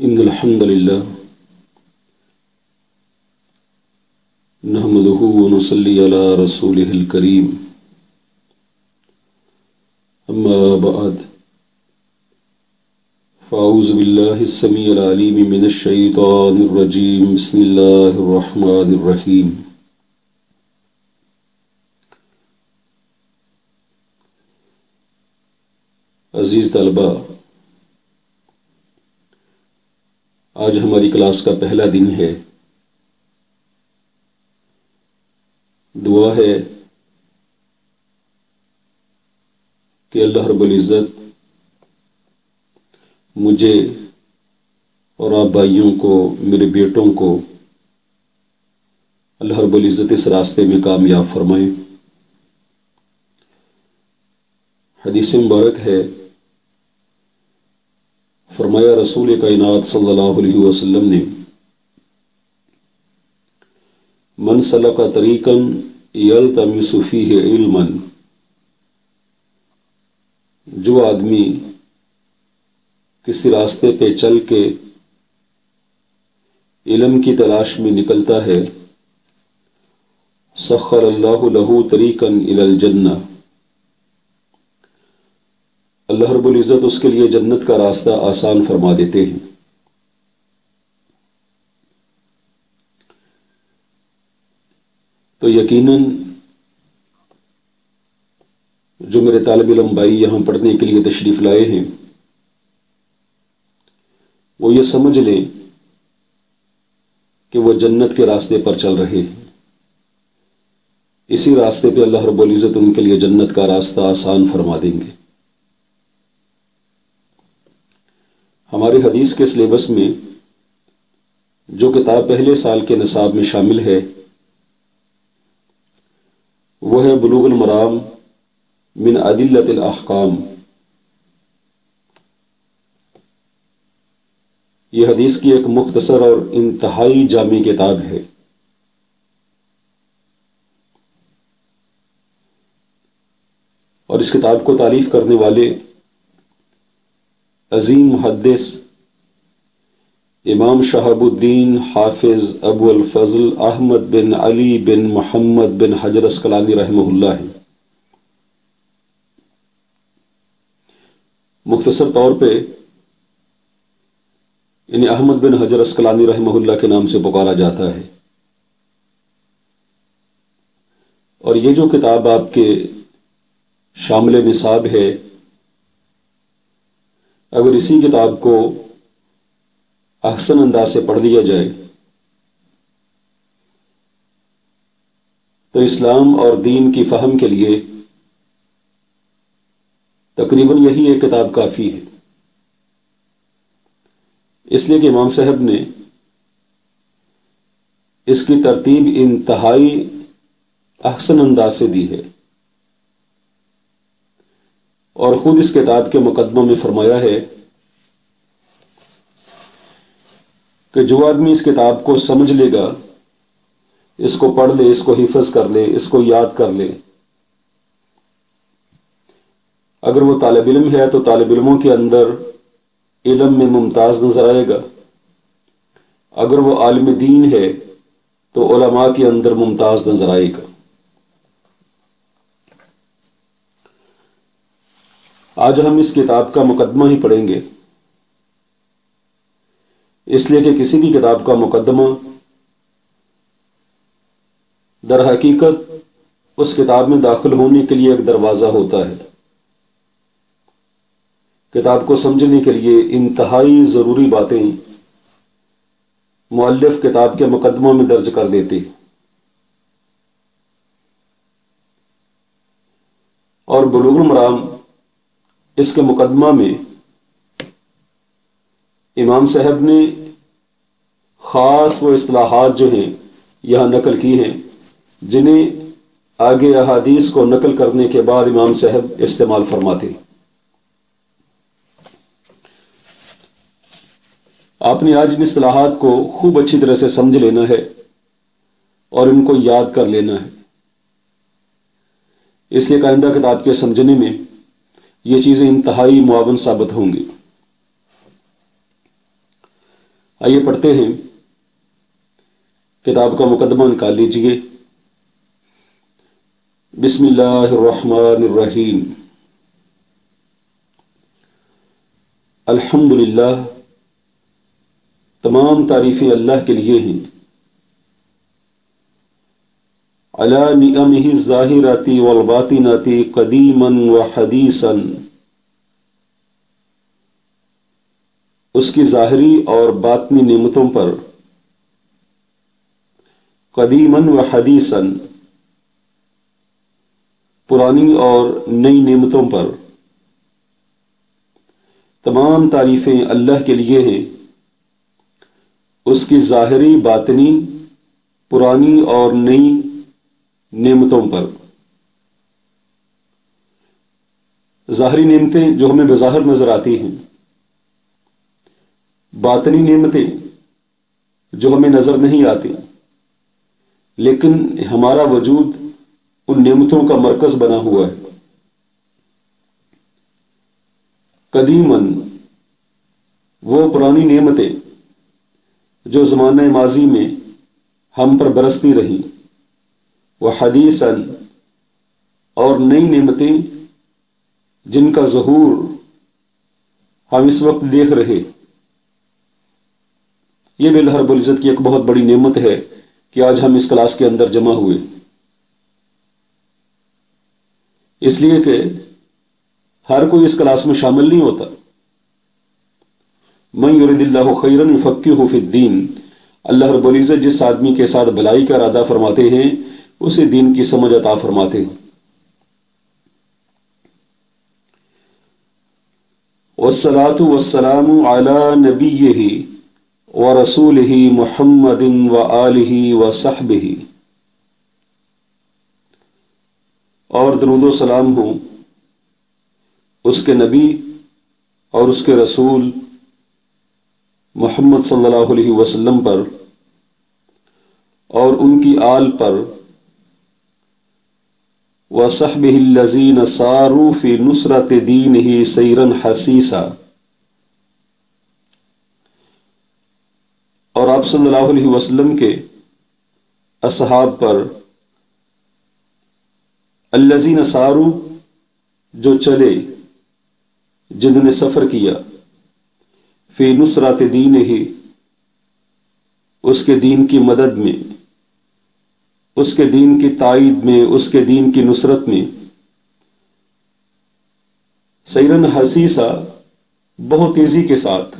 إن الحمد لله نحمده ونصلي على رسوله الكريم أما بعد فأعوذ بالله السميع العليم من الشيطان الرجيم بسم الله الرحمن الرحيم عزیز طلبہ، آج ہماری کلاس کا پہلا دن ہے۔ دعا ہے کہ اللہ رب العزت مجھے اور آپ بھائیوں کو، میرے بیٹوں کو اللہ رب العزت اس راستے میں کامیاب فرمائیں۔ حدیث مبارک ہے، فرمایا رسول کائنات صلی اللہ علیہ وسلم نے، من سلک طریقا یلتمس فیہ علما، جو آدمی کسی راستے پہ چل کے علم کی تلاش میں نکلتا ہے، سخر اللہ لہ طریقا الی الجنہ، اللہ رب العزت اس کے لیے جنت کا راستہ آسان فرما دیتے ہیں۔ تو یقیناً جو میرے طالب علم بھائی یہاں پڑھنے کے لیے تشریف لائے ہیں، وہ یہ سمجھ لیں کہ وہ جنت کے راستے پر چل رہے ہیں۔ اسی راستے پہ اللہ رب العزت ان کے لیے جنت کا راستہ آسان فرما دیں گے۔ ہمارے حدیث کے سلیبس میں جو کتاب پہلے سال کے نصاب میں شامل ہے وہ ہے بلوغ المرام من ادلۃ الاحکام۔ یہ حدیث کی ایک مختصر اور انتہائی جامع کتاب ہے۔ اور اس کتاب کو تالیف کرنے والے عظیم محدث امام شہاب الدین حافظ ابو الفضل احمد بن علی بن محمد بن حجر اسقلانی رحمہ اللہ ہے۔ مختصر طور پہ انہیں احمد بن حجر اسقلانی رحمہ اللہ کے نام سے پکارا جاتا ہے۔ اور یہ جو کتاب آپ کے شامل نصاب ہے، اگر اسی کتاب کو احسن انداز سے پڑھ لیا جائے تو اسلام اور دین کی فہم کے لیے تقریباً یہی ایک کتاب کافی ہے۔ اس لیے کہ امام صاحب نے اس کی ترتیب انتہائی احسن انداز سے دی ہے، اور خود اس کتاب کے مقدمہ میں فرمایا ہے کہ جو آدمی اس کتاب کو سمجھ لے گا، اس کو پڑھ لے، اس کو حفظ کر لے، اس کو یاد کر لے، اگر وہ طالب علم ہے تو طالب علموں کے اندر علم میں ممتاز نظر آئے گا، اگر وہ عالم دین ہے تو علماء کے اندر ممتاز نظر آئے گا۔ آج ہم اس کتاب کا مقدمہ ہی پڑھیں گے، اس لیے کہ کسی بھی کتاب کا مقدمہ در حقیقت اس کتاب میں داخل ہونے کے لیے ایک دروازہ ہوتا ہے۔ کتاب کو سمجھنے کے لیے انتہائی ضروری باتیں مؤلف کتاب کے مقدموں میں درج کر دیتے ہیں، اور بلوغ المرام اس کے مقدمہ میں امام صاحب نے خاص وہ اصطلاحات جو ہیں یہاں نقل کی ہیں، جنہیں آگے احادیث کو نقل کرنے کے بعد امام صاحب استعمال فرماتے ہیں۔ آپ نے آج ان اصطلاحات کو خوب اچھی طرح سے سمجھ لینا ہے اور ان کو یاد کر لینا ہے، اس لیے آئندہ کتاب کے سمجھنے میں یہ چیزیں انتہائی معاون ثابت ہوں گی۔ آئیے پڑھتے ہیں، کتاب کا مقدمہ نکال لیجئے۔ بسم اللہ الرحمن الرحیم۔ الحمدللہ، تمام تعریفیں اللہ کے لیے ہیں، علی نعمہ الظاہرات والباطنات قدیما وحدیثا، اس کی ظاہری اور باطنی نعمتوں پر، قدیما وحدیثا، پرانی اور نئی نعمتوں پر۔ تمام تعریفیں اللہ کے لیے ہیں، اس کی ظاہری، باطنی، پرانی اور نئی نعمتوں پر۔ ظاہری نعمتیں جو ہمیں بظاہر نظر آتی ہیں، باطنی نعمتیں جو ہمیں نظر نہیں آتی، لیکن ہمارا وجود ان نعمتوں کا مرکز بنا ہوا ہے۔ قدیماً، وہ پرانی نعمتیں جو زمانہ ماضی میں ہم پر برستی رہیں، وہ حدیثاً، اور نئی نعمتیں جن کا ظہور ہم اس وقت دیکھ رہے۔ یہ بھی اللہ رب العزت کی ایک بہت بڑی نعمت ہے کہ آج ہم اس کلاس کے اندر جمع ہوئے، اس لیے کہ ہر کوئی اس کلاس میں شامل نہیں ہوتا۔ من یرید اللہ خیرا یفقہہ فی الدین، اللہ رب العزت جس آدمی کے ساتھ بھلائی کا ارادہ فرماتے ہیں اسے دین کی سمجھ عطا فرماتے ہیں۔ والصلاۃ والسلام علی نبیہ ورسولہ محمد وآلہ وصحبہ، اور درود و سلام ہوں اس کے نبی اور اس کے رسول محمد صلی اللہ علیہ وسلم پر اور ان کی آل پر، وصحبہ الذین ساروا فی نصرۃ دینہ سیرا حثیثا، اور آپ صلی اللہ علیہ وسلم کے اصحاب پر، الذین ساروا، جو چلے، جنہوں نے سفر کیا، فی نصرۃ دینہ، اس کے دین کی مدد میں، اس کے دین کی تائید میں، اس کے دین کی نصرت میں، سیرن حسیسا، بہت تیزی کے ساتھ۔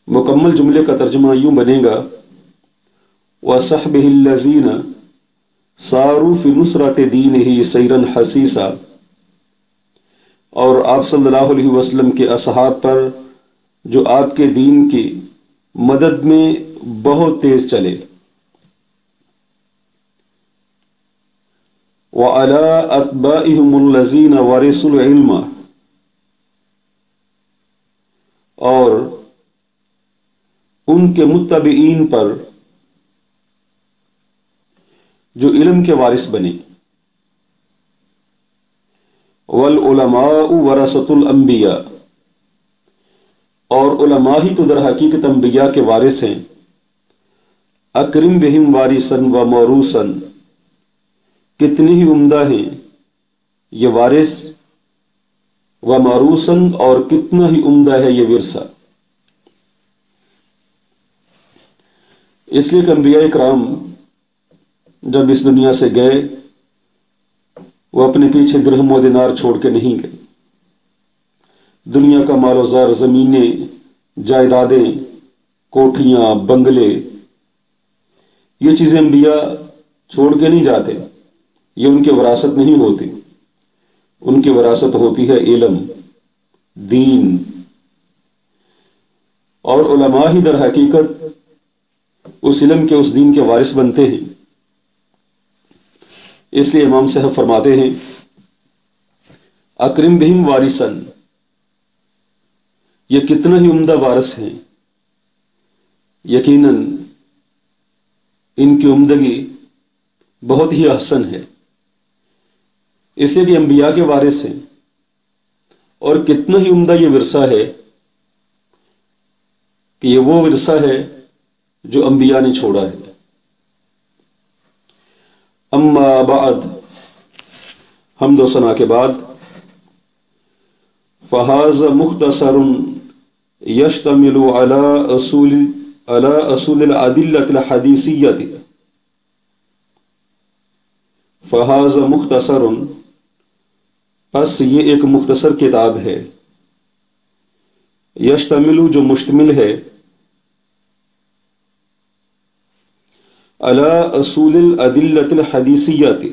مکمل جملے کا ترجمہ یوں بنے گا، وَصَحْبِهِ الَّذِينَ سَارُوا فِي نُصْرَةِ دِينِهِ سَيْرًا حَسِيسًا، اور آپ صلی اللہ علیہ وسلم کے اصحاب پر جو آپ کے دین کی مدد میں بہت تیز چلے۔ وَعَلَىٰ أَتْبَاعِهِمُ الَّذِينَ وَرِثُوا الْعِلْمَ، اور ان کے متبعین پر جو علم کے وارث بنے۔ وَالْعُلَمَاءُ وَرَثَةُ الْأَنْبِيَاءِ، اور علماء ہی تو در حقیقت انبیاء کے وارث ہیں۔ اکرم بہم وارثاً و موروثاً، کتنی ہی عمدہ ہیں یہ وارث، و موروثاً، اور کتنا ہی عمدہ ہے یہ ورثہ۔ اس لیے کہ انبیاء کرام جب اس دنیا سے گئے، وہ اپنے پیچھے درہم و دینار چھوڑ کے نہیں گئے۔ دنیا کا مال و زر، زمینیں، جائیدادیں، کوٹھیاں، بنگلے، یہ چیزیں انبیاء چھوڑ کے نہیں جاتے، یہ ان کی وراثت نہیں ہوتی۔ ان کی وراثت ہوتی ہے علم، دین، اور علماء ہی در حقیقت اس علم کے، اس دین کے وارث بنتے ہیں۔ اس لیے امام صاحب فرماتے ہیں، اکرم بہم وارثاً، یہ کتنا ہی عمدہ وارث ہیں، یقیناً ان کی عمدگی بہت ہی احسن ہے، اس لیے کہ انبیاء کے وارث ہیں، اور کتنا ہی عمدہ یہ ورثہ ہے کہ یہ وہ ورثہ ہے جو انبیاء نے چھوڑا ہے۔ اما بعد، حمد و ثنا کے بعد، فہذا مختصر یشتمل على اصول الادلۃ الحدیثیۃ، فہذا مختصر، پس یہ ایک مختصر کتاب ہے، یشتمل جو مشتمل ہے، علی اصول الادلۃ الحدیثیۃ،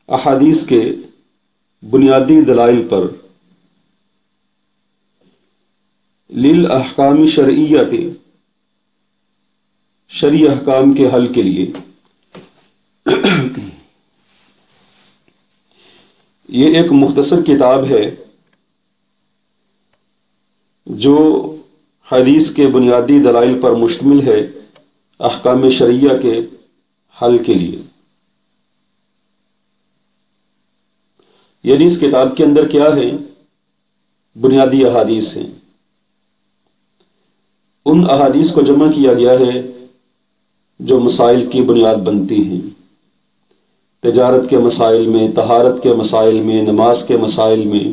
احادیث کے بنیادی دلائل پر، للاحکام شرعیۃ، شرعی احکام کے حل کے لیے۔ یہ ایک مختصر کتاب ہے جو حدیث کے بنیادی دلائل پر مشتمل ہے، احکام شرعیہ کے حل کے لیے۔ یعنی اس کتاب کے اندر کیا ہے؟ بنیادی احادیث ہیں، ان احادیث کو جمع کیا گیا ہے جو مسائل کی بنیاد بنتی ہیں، تجارت کے مسائل میں، طہارت کے مسائل میں، نماز کے مسائل میں،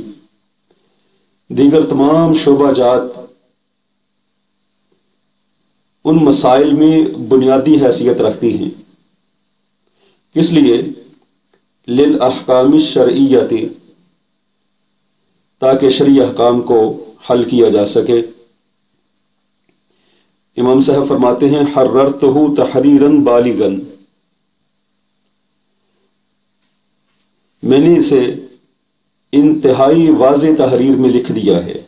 دیگر تمام شعبہ جات، ان مسائل میں بنیادی حیثیت رکھتی ہیں۔ کس لیے؟ للاحکام الشرعیۃ، تاکہ شرعی احکام کو حل کیا جا سکے۔ امام صاحب فرماتے ہیں حررتہ تحریرا بالغا، میں نے اسے انتہائی واضح تحریر میں لکھ دیا ہے،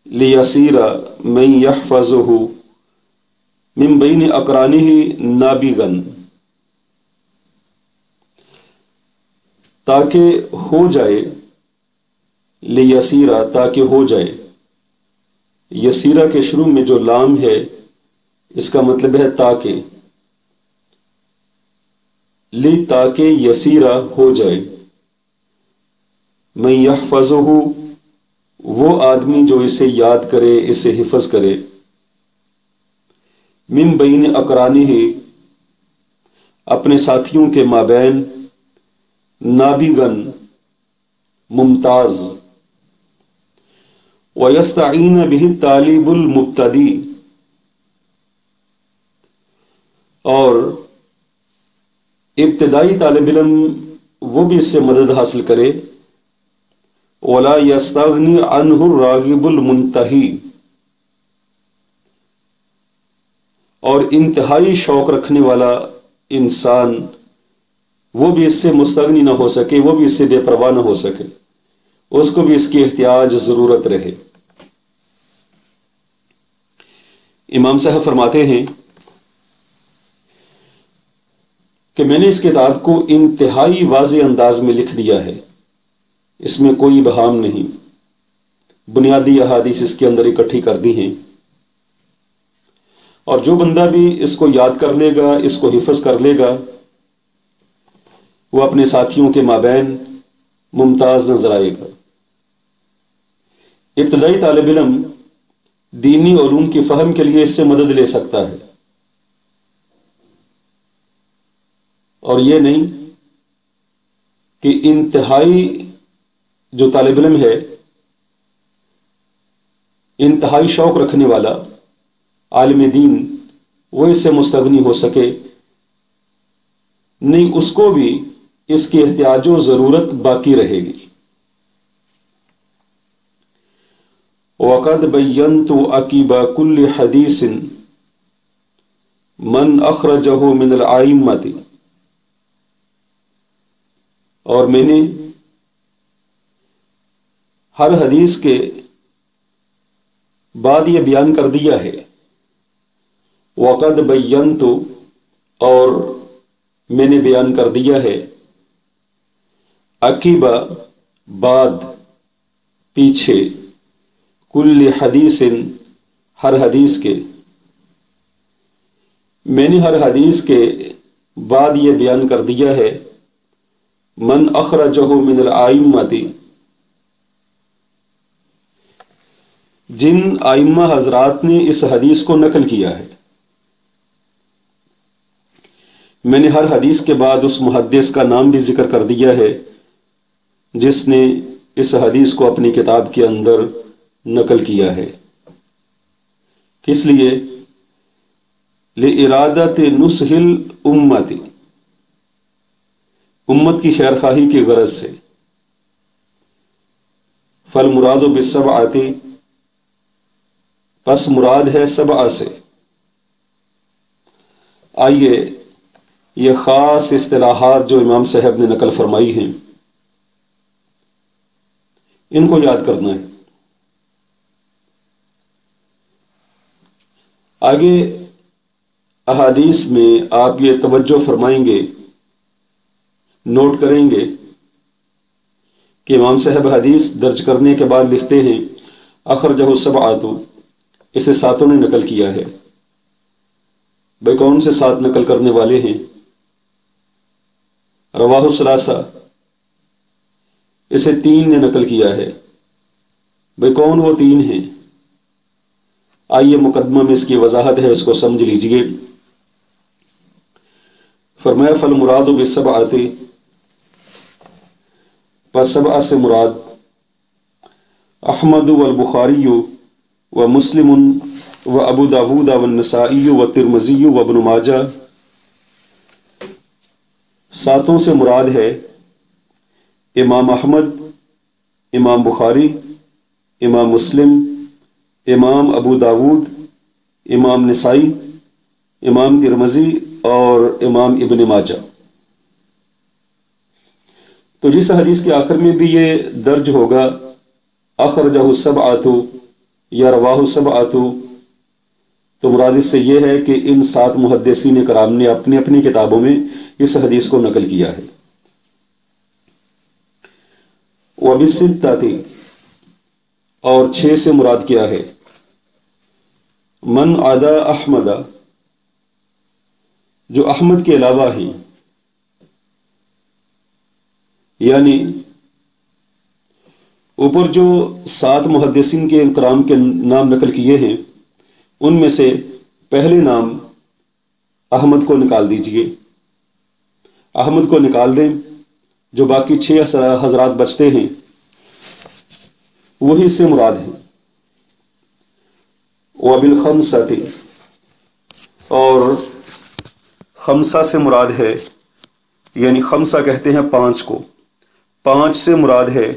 لیسیر من یحفظہ من بین اقرانہ نابغا، تاکہ ہو جائے، لیسیرا تاکہ ہو جائے، یسیرہ کے شروع میں جو لام ہے اس کا مطلب ہے تاکہ، لی تاکہ یسیرہ ہو جائے، من یحفظہ وہ آدمی جو اسے یاد کرے، اسے حفظ کرے، من بین اقرانہ اپنے ساتھیوں کے مابین، نابغن ممتاز، وَيَسْتَعِينَ بِهِ الطَّالِبُ الْمُبْتَدِئ اور ابتدائی طالب علم وہ بھی اس سے مدد حاصل کرے، وَلَا يَسْتَغْنِي عَنْهُ الرَّاغِبُ الْمُنْتَهِي اور انتہائی شوق رکھنے والا انسان وہ بھی اس سے مستغنی نہ ہو سکے، وہ بھی اس سے بے پرواہ نہ ہو سکے، اس کو بھی اس کی احتیاج ضرورت رہے۔ امام صاحب فرماتے ہیں کہ میں نے اس کتاب کو انتہائی واضح انداز میں لکھ دیا ہے، اس میں کوئی ابہام نہیں، بنیادی احادیث اس کے اندر اکٹھی کر دی ہیں، اور جو بندہ بھی اس کو یاد کر لے گا، اس کو حفظ کر لے گا، وہ اپنے ساتھیوں کے مابین ممتاز نظر آئے گا۔ ابتدائی طالب علم دینی علوم کی فہم کے لیے اس سے مدد لے سکتا ہے، اور یہ نہیں کہ انتہائی جو طالب علم ہے، انتہائی شوق رکھنے والا عالم دین، وہ اس سے مستغنی ہو سکے، نہیں، اس کو بھی اس کی احتیاج و ضرورت باقی رہے گی۔ وَقَدْ بَيَّنْتُ عَقِبَ كُلِّ حَدِيثٍ مَنْ أَخْرَجَهُ مِنَ الْأَئِمَّةِ اور میں نے ہر حدیث کے بعد یہ بیان کر دیا ہے، وَقَدْ بَيَّنْتُ اور میں نے بیان کر دیا ہے، عقیبہ بعد، پیچھے، کل حدیث ہر حدیث کے، میں نے ہر حدیث کے بعد یہ بیان کر دیا ہے، من اخرجہ من الائمۃ جن آئمہ حضرات نے اس حدیث کو نقل کیا ہے، میں نے ہر حدیث کے بعد اس محدث کا نام بھی ذکر کر دیا ہے جس نے اس حدیث کو اپنی کتاب کے اندر نقل کیا ہے۔ کس لیے؟ لِإِرَادَةِ نُصْحِ الْأُمَّةِ، امت کی خیر خواہی کی غرض سے۔ فَالْمُرَادُ بِالسَّبْعَةِ، پس مراد ہے سبعہ سے۔ آئیے یہ خاص اصطلاحات جو امام صاحب نے نقل فرمائی ہیں ان کو یاد کرنا ہے۔ آگے احادیث میں آپ یہ توجہ فرمائیں گے، نوٹ کریں گے کہ امام صاحب حدیث درج کرنے کے بعد لکھتے ہیں اخرجہ السبعۃ، اسے ساتوں نے نقل کیا ہے۔ بھئی کون سے سات نقل کرنے والے ہیں؟ رواہ الثلاثہ، اسے تین نے نقل کیا ہے۔ بھئی کون وہ تین ہیں؟ آئیے مقدمہ میں اس کی وضاحت ہے، اس کو سمجھ لیجئے۔ فرمایا فالمراد بالسبعۃ، پس سبعہ سے مراد احمد والبخاری ومسلم وابو داود والنسائی والترمذی وابن ماجہ، ساتوں سے مراد ہے امام احمد، امام بخاری، امام مسلم، امام ابو داود، امام نسائی، امام ترمذی اور امام ابن ماجہ۔ تو جس حدیث کے آخر میں بھی یہ درج ہوگا اخرجہ السبعۃ یا رواہ السبعۃ، تو مراد اس سے یہ ہے کہ ان سات محدثین کرام نے اپنی اپنی کتابوں میں اس حدیث کو نقل کیا ہے۔ وبالستۃ، اور چھ سے مراد کیا ہے؟ من عدا احمد، جو احمد کے علاوہ ہیں، یعنی اوپر جو سات محدثین کے کرام کے نام نقل کیے ہیں ان میں سے پہلے نام احمد کو نکال دیجئے، احمد کو نکال دیں، جو باقی چھ حضرات بچتے ہیں وہی سے مراد ہیں۔ وبالخمسۃ، اور خمسہ سے مراد ہے، یعنی خمسہ کہتے ہیں پانچ کو، پانچ سے مراد ہے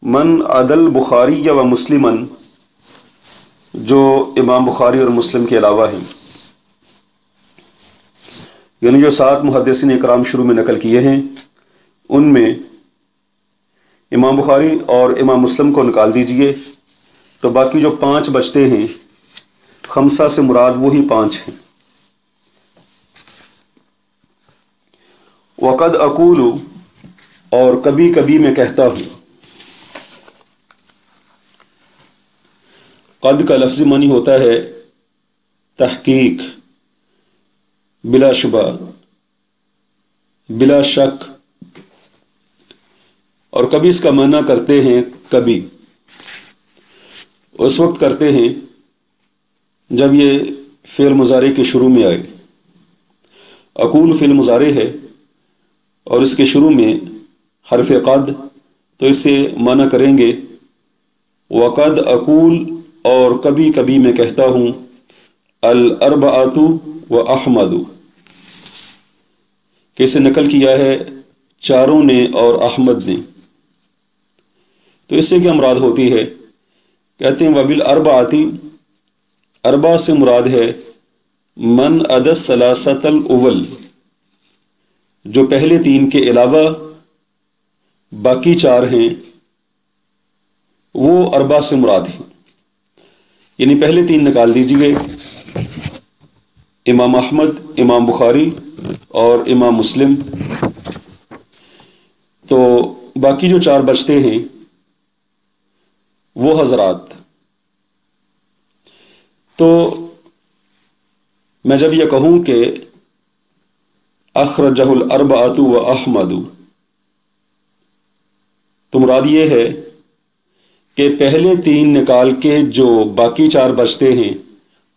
من عدل بخاری و مسلمن، جو امام بخاری اور مسلم کے علاوہ ہیں، یعنی جو سات محدثین اکرام شروع میں نقل کیے ہیں ان میں امام بخاری اور امام مسلم کو نکال دیجئے، تو باقی جو پانچ بچتے ہیں، خمسہ سے مراد وہی پانچ ہیں۔ وقد اقول، اور کبھی کبھی میں کہتا ہوں۔ قد کا لفظ معنی ہوتا ہے تحقیق، بلا شبہ، بلا شک، اور کبھی اس کا معنی کرتے ہیں کبھی، اس وقت کرتے ہیں جب یہ فعل مضارع کے شروع میں آئے۔ اقول فعل مضارع ہے اور اس کے شروع میں حرف قد، تو اس سے معنی کریں گے وقد اقول، اور کبھی کبھی میں کہتا ہوں الاربعۃ و احمد، کہ اسے نقل کیا ہے چاروں نے اور احمد نے۔ تو اس سے کیا مراد ہوتی ہے؟ کہتے ہیں وبالاربعۃ، اربع سے مراد ہے من عدا الثلاثۃ الاول، جو پہلے تین کے علاوہ باقی چار ہیں وہ اربع سے مراد ہیں، یعنی پہلے تین نکال دیجئے، امام احمد، امام بخاری اور امام مسلم، تو باقی جو چار بچتے ہیں وہ حضرات۔ تو میں جب یہ کہوں کہ اخرجہ الاربعۃ و احمد، تو مراد یہ ہے کہ پہلے 3 نکال کے جو باقی 4 بچتے ہیں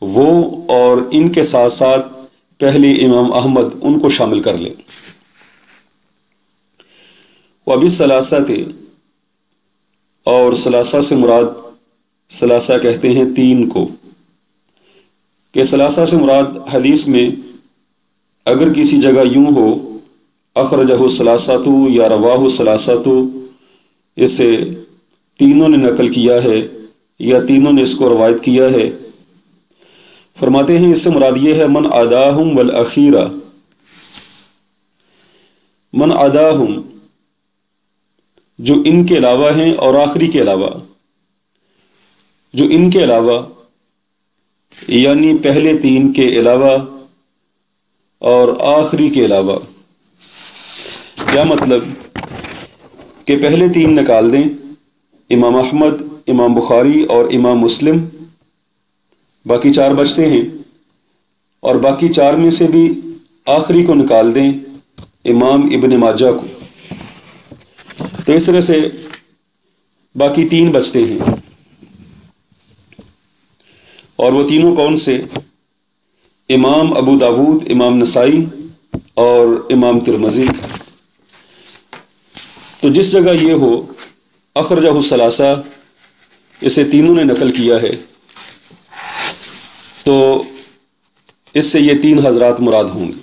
وہ اور ان کے ساتھ ساتھ پہلے امام احمد ان کو شامل کر لیں۔ وبی ثلاثہ تھے، اور ثلاثہ سے مراد ثلاثہ کہتے ہیں 3 کو، کہ ثلاثہ سے مراد حدیث میں اگر کسی جگہ یوں ہو اخرجہ الثلاثۃ یا رواہ الثلاثۃ، اسے تینوں نے نقل کیا ہے یا تینوں نے اس کو روایت کیا ہے، فرماتے ہیں اس سے مراد یہ ہے من عداہم والأخیرہ، من عداہم جو ان کے علاوہ ہیں اور آخری کے علاوہ، جو ان کے علاوہ یعنی پہلے 3 کے علاوہ اور آخری کے علاوہ۔ کیا مطلب؟ کہ پہلے 3 نکال دیں، امام احمد، امام بخاری اور امام مسلم، باقی 4 بچتے ہیں، اور باقی 4 میں سے بھی آخری کو نکال دیں، امام ابن ماجہ کو، تو اس طرح سے باقی 3 بچتے ہیں، اور وہ تینوں کون سے؟ امام ابو داود، امام نسائی اور امام ترمذی۔ تو جس جگہ یہ ہو اخرجہ الثلاثہ، اسے تینوں نے نقل کیا ہے، تو اس سے یہ 3 حضرات مراد ہوں گے،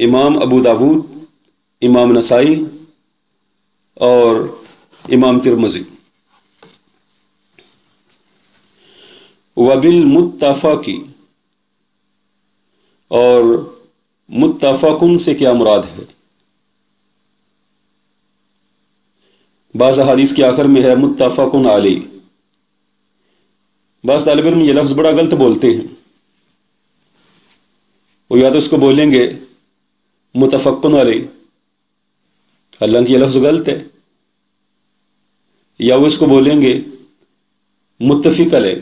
امام ابو داود، امام نسائی اور امام ترمذی۔ وبالمتفق، اور متفقن سے کیا مراد ہے؟ بعض احادیث کے آخر میں ہے متفقن علیہ، بعض طالب علم یہ لفظ بڑا غلط بولتے ہیں، وہ یا تو اس کو بولیں گے متفقن علیہ، حالانکہ یہ لفظ غلط ہے، یا وہ اس کو بولیں گے متفق علیہ،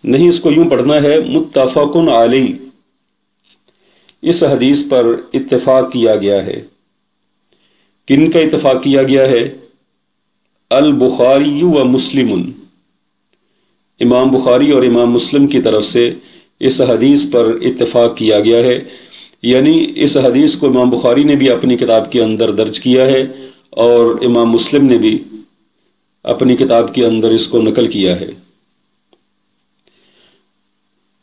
نہیں، اس کو یوں پڑھنا ہے متفقن علیہ۔ اس حدیث پر اتفاق کیا گیا ہے، کن کا اتفاق کیا گیا ہے؟ البخاری و مسلم، امام بخاری اور امام مسلم کی طرف سے اس حدیث پر اتفاق کیا گیا ہے، یعنی اس حدیث کو امام بخاری نے بھی اپنی کتاب کے اندر درج کیا ہے اور امام مسلم نے بھی اپنی کتاب کے اندر اس کو نقل کیا ہے۔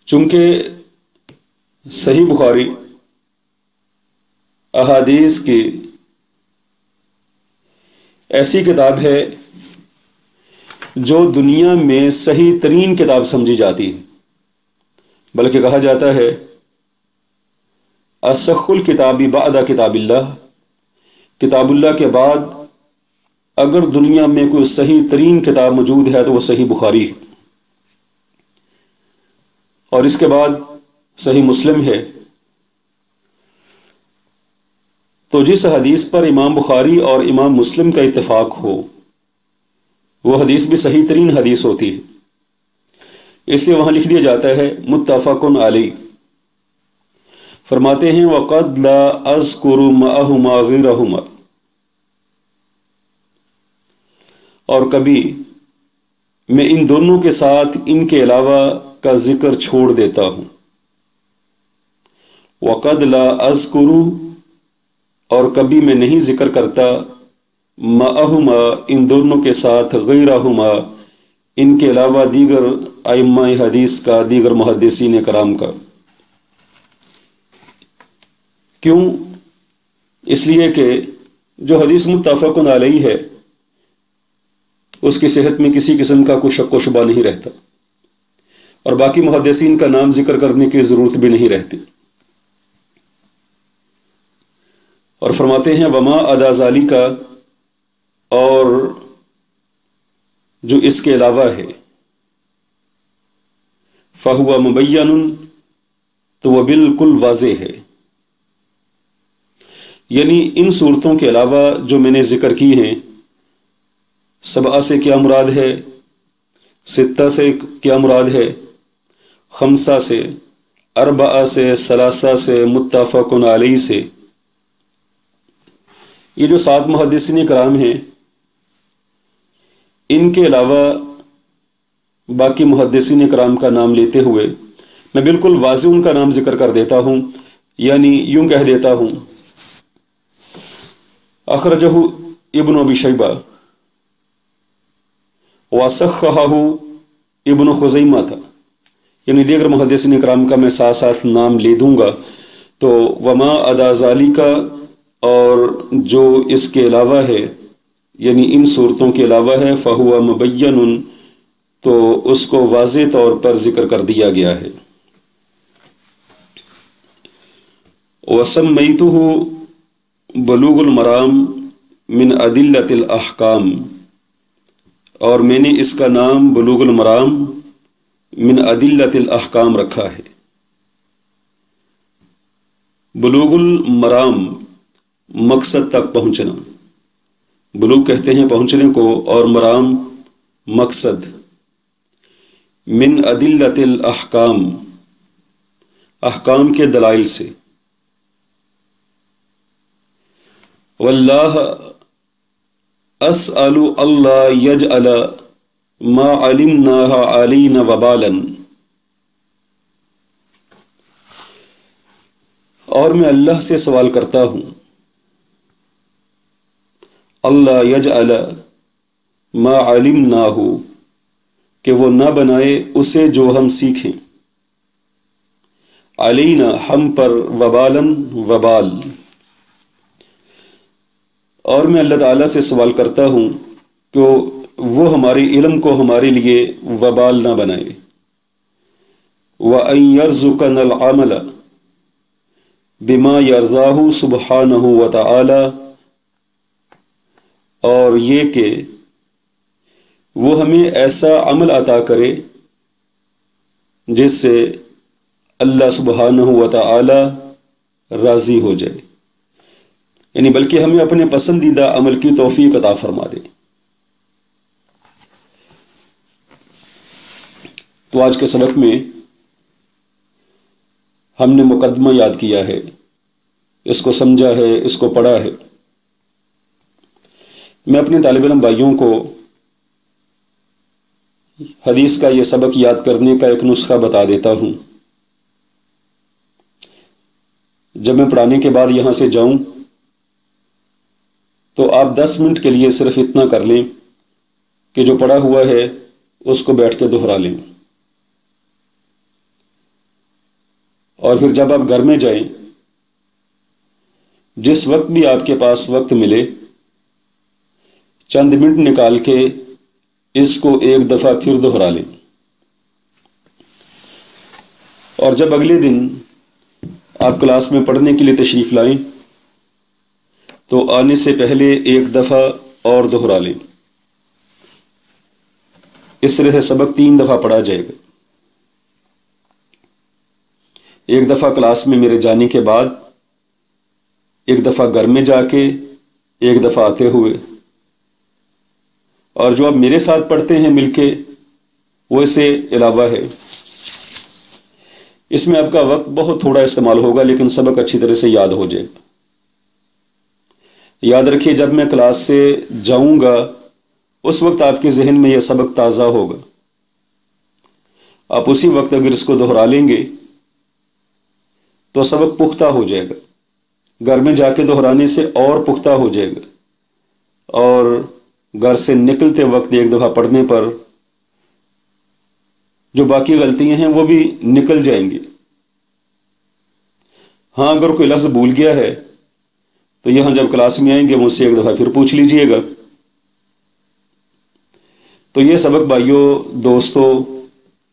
چونکہ صحیح بخاری احادیث کی ایسی کتاب ہے جو دنیا میں صحیح ترین کتاب سمجھی جاتی ہے، بلکہ کہا جاتا ہے اصح الکتاب بعد کتاب اللہ، کتاب اللہ کے بعد اگر دنیا میں کوئی صحیح ترین کتاب موجود ہے تو وہ صحیح بخاری ہے، اور اس کے بعد صحیح مسلم ہے۔ تو جس حدیث پر امام بخاری اور امام مسلم کا اتفاق ہو وہ حدیث بھی صحیح ترین حدیث ہوتی ہے، اس لیے وہاں لکھ دیا جاتا ہے متفقن علیہ۔ فرماتے ہیں وَقَدْ لَا أَذْكُرُ مَعَهُمَا غَيْرَهُمَا، اور کبھی میں ان دونوں کے ساتھ ان کے علاوہ کا ذکر چھوڑ دیتا ہوں۔ وَقَدْ لَا أَذْكُرُ، اور کبھی میں نہیں ذکر کرتا مَعَهُمَا، ان دونوں کے ساتھ غَيْرَهُمَا، ان کے علاوہ دیگر ائمہ حدیث کا، دیگر محدثین کرام کا۔ کیوں؟ اس لیے کہ جو حدیث متفقن علیہ ہے اس کی صحت میں کسی قسم کا کوئی شک و شبہ نہیں رہتا، اور باقی محدثین کا نام ذکر کرنے کی ضرورت بھی نہیں رہتی۔ اور فرماتے ہیں وما ادا ذالک، اور جو اس کے علاوہ ہے فہو مبین، تو وہ بالکل واضح ہے، یعنی ان صورتوں کے علاوہ جو میں نے ذکر کی ہیں، سبعہ سے کیا مراد ہے، ستہ سے کیا مراد ہے، خمسہ سے، اربعہ سے، ثلاثہ سے، متفقن علیہ سے، یہ جو 7 محدثین کرام ہیں ان کے علاوہ باقی محدثین کرام کا نام لیتے ہوئے میں بالکل واضح ان کا نام ذکر کر دیتا ہوں، یعنی یوں کہہ دیتا ہوں اخرجہ ابن ابی شیبہ وصححہ ابن خزیمہ تھا، یعنی دیگر محدثین کرام کا میں ساتھ ساتھ نام لے دوں گا. تو وما ادا ذالک، اور جو اس کے علاوہ ہے یعنی ان صورتوں کے علاوہ ہے، فہو مبین، تو اس کو واضح طور پر ذکر کر دیا گیا ہے. وسمیتہ بلوغ المرام من ادلۃ الاحکام، اور میں نے اس کا نام بلوغ المرام من ادلۃ الاحکام رکھا ہے. بلوغ المرام مقصد تک پہنچنا، بلوغ کہتے ہیں پہنچنے کو، اور مرام مقصد. من ادلۃ الاحکام، احکام کے دلائل سے. واللہ اسأل اللہ یجعل ما علمناہ علینا وبالا، اور میں اللہ سے سوال کرتا ہوں اللہ یجعل ما علمناہ، کہ وہ نہ بنائے اسے جو ہم سیکھیں، علینا ہم پر، وبالا وبال. اور میں اللہ تعالیٰ سے سوال کرتا ہوں کہ وہ ہمارے علم کو ہمارے لیے وبال نہ بنائے. وَأَن يَرْزُقَنَا الْعَمَلَ بِمَا يَرْضَاهُ سُبْحَانَهُ وَتَعَالَى، اور یہ کہ وہ ہمیں ایسا عمل عطا کرے جس سے اللہ سبحانہ وتعالی راضی ہو جائے، یعنی بلکہ ہمیں اپنے پسندیدہ عمل کی توفیق عطا فرما دے. تو آج کے سبق میں ہم نے مقدمہ یاد کیا ہے، اس کو سمجھا ہے، اس کو پڑھا ہے. میں اپنے طالب علم بھائیوں کو حدیث کا یہ سبق یاد کرنے کا ایک نسخہ بتا دیتا ہوں. جب میں پڑھانے کے بعد یہاں سے جاؤں تو آپ 10 منٹ کے لیے صرف اتنا کر لیں کہ جو پڑھا ہوا ہے اس کو بیٹھ کے دہرا لیں، اور پھر جب آپ گھر میں جائیں، جس وقت بھی آپ کے پاس وقت ملے، چند منٹ نکال کے اس کو ایک دفعہ پھر دہرا لیں. اور جب اگلے دن آپ کلاس میں پڑھنے کے لیے تشریف لائیں تو آنے سے پہلے ایک دفعہ اور دہرا لیں. اس طرح سے سبق 3 دفعہ پڑھا جائے گا. ایک دفعہ کلاس میں میرے جانے کے بعد، ایک دفعہ گھر میں جا کے، ایک دفعہ آتے ہوئے. اور جو آپ میرے ساتھ پڑھتے ہیں مل کے وہ اس سے علاوہ ہے. اس میں آپ کا وقت بہت تھوڑا استعمال ہوگا لیکن سبق اچھی طرح سے یاد ہو جائے. یاد رکھیے جب میں کلاس سے جاؤں گا اس وقت آپ کے ذہن میں یہ سبق تازہ ہوگا. آپ اسی وقت اگر اس کو دہرا لیں گے تو سبق پختہ ہو جائے گا. گھر میں جا کے دہرانے سے اور پختہ ہو جائے گا، اور گھر سے نکلتے وقت ایک دفعہ پڑھنے پر جو باقی غلطیاں ہیں وہ بھی نکل جائیں گی. ہاں اگر کوئی لفظ بھول گیا ہے تو یہاں جب کلاس میں آئیں گے مجھ سے ایک دفعہ پھر پوچھ لیجئے گا. تو یہ سبق بھائیوں دوستوں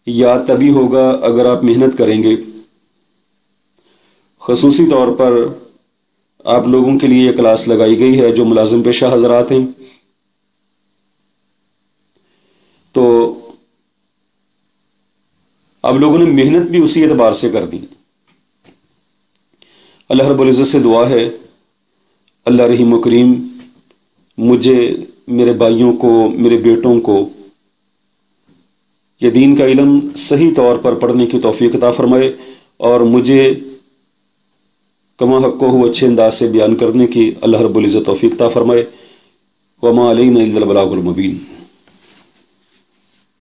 یاد تبھی ہوگا اگر آپ محنت کریں گے. خصوصی طور پر آپ لوگوں کے لیے یہ کلاس لگائی گئی ہے جو ملازم پیشہ حضرات ہیں. تو آپ لوگوں نے محنت بھی اسی اعتبار سے کر دی. اللہ رب العزت سے دعا ہے اللہ رحیم و کریم مجھے، میرے بھائیوں کو، میرے بیٹوں کو یہ دین کا علم صحیح طور پر پڑھنے کی توفیق عطا فرمائے، اور مجھے کما حق کو اچھے انداز سے بیان کرنے کی اللہ رب العزت توفیق عطا فرمائے. وما علینا الا البلاغ المبین.